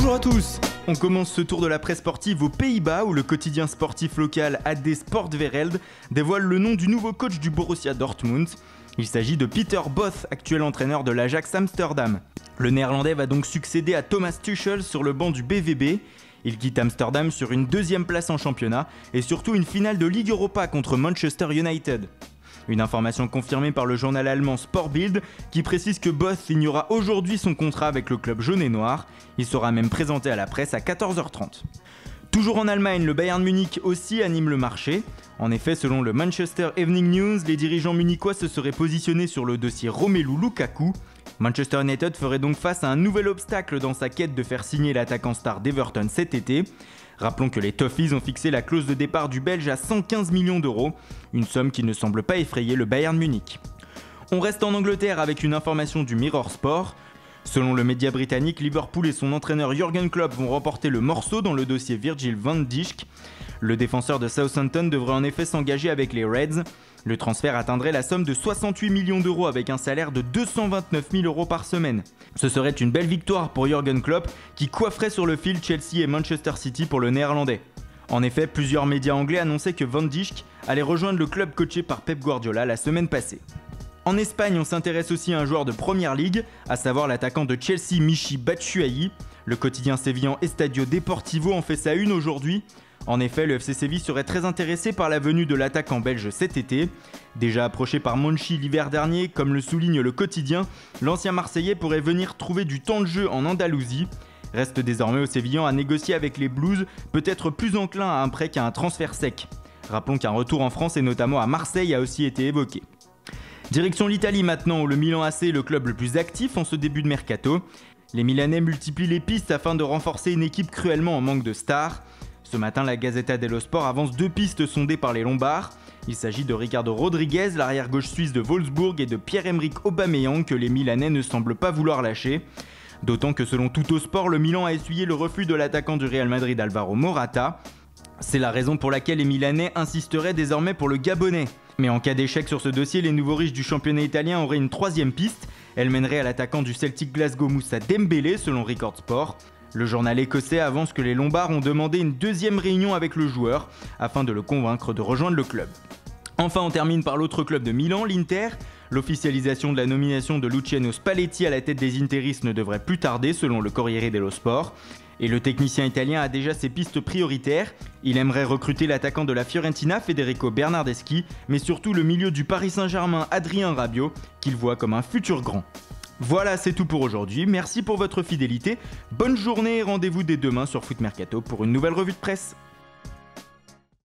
Bonjour à tous. On commence ce tour de la presse sportive aux Pays-Bas où le quotidien sportif local AD Sportwereld dévoile le nom du nouveau coach du Borussia Dortmund. Il s'agit de Peter Bosz, actuel entraîneur de l'Ajax Amsterdam. Le néerlandais va donc succéder à Thomas Tuchel sur le banc du BVB. Il quitte Amsterdam sur une deuxième place en championnat et surtout une finale de Ligue Europa contre Manchester United. Une information confirmée par le journal allemand Sportbild qui précise que Bosz signera aujourd'hui son contrat avec le club jaune et noir. Il sera même présenté à la presse à 14h30. Toujours en Allemagne, le Bayern Munich aussi anime le marché. En effet, selon le Manchester Evening News, les dirigeants munichois se seraient positionnés sur le dossier Romelu Lukaku. Manchester United ferait donc face à un nouvel obstacle dans sa quête de faire signer l'attaquant star d'Everton cet été. Rappelons que les Toffees ont fixé la clause de départ du Belge à 115 millions d'euros, une somme qui ne semble pas effrayer le Bayern Munich. On reste en Angleterre avec une information du Mirror Sport. Selon le média britannique, Liverpool et son entraîneur Jürgen Klopp vont remporter le morceau dans le dossier Virgil van Dijk. Le défenseur de Southampton devrait en effet s'engager avec les Reds. Le transfert atteindrait la somme de 68 millions d'euros avec un salaire de 229 000 euros par semaine. Ce serait une belle victoire pour Jürgen Klopp qui coifferait sur le fil Chelsea et Manchester City pour le néerlandais. En effet, plusieurs médias anglais annonçaient que Van Dijk allait rejoindre le club coaché par Pep Guardiola la semaine passée. En Espagne, on s'intéresse aussi à un joueur de Première Ligue, à savoir l'attaquant de Chelsea Michy Batshuayi. Le quotidien sévillan Estadio Deportivo en fait sa une aujourd'hui. En effet, le FC Séville serait très intéressé par la venue de l'attaquant belge cet été. Déjà approché par Monchi l'hiver dernier, comme le souligne le quotidien, l'ancien Marseillais pourrait venir trouver du temps de jeu en Andalousie. Reste désormais aux Sévillans à négocier avec les Blues, peut-être plus enclin à un prêt qu'à un transfert sec. Rappelons qu'un retour en France et notamment à Marseille a aussi été évoqué. Direction l'Italie maintenant, où le Milan AC est le club le plus actif en ce début de mercato. Les Milanais multiplient les pistes afin de renforcer une équipe cruellement en manque de stars. Ce matin, la Gazzetta dello Sport avance 2 pistes sondées par les Lombards. Il s'agit de Ricardo Rodriguez, l'arrière-gauche suisse de Wolfsburg, et de Pierre-Emerick Aubameyang que les Milanais ne semblent pas vouloir lâcher. D'autant que selon Tuttosport, le Milan a essuyé le refus de l'attaquant du Real Madrid Alvaro Morata. C'est la raison pour laquelle les Milanais insisteraient désormais pour le Gabonais. Mais en cas d'échec sur ce dossier, les nouveaux riches du championnat italien auraient une troisième piste. Elle mènerait à l'attaquant du Celtic Glasgow Moussa Dembélé selon Record Sport. Le journal écossais avance que les Lombards ont demandé une deuxième réunion avec le joueur afin de le convaincre de rejoindre le club. Enfin, on termine par l'autre club de Milan, l'Inter. L'officialisation de la nomination de Luciano Spalletti à la tête des Interistes ne devrait plus tarder selon le Corriere dello Sport. Et le technicien italien a déjà ses pistes prioritaires. Il aimerait recruter l'attaquant de la Fiorentina, Federico Bernardeschi, mais surtout le milieu du Paris Saint-Germain, Adrien Rabiot, qu'il voit comme un futur grand. Voilà, c'est tout pour aujourd'hui. Merci pour votre fidélité. Bonne journée et rendez-vous dès demain sur Foot Mercato pour une nouvelle revue de presse.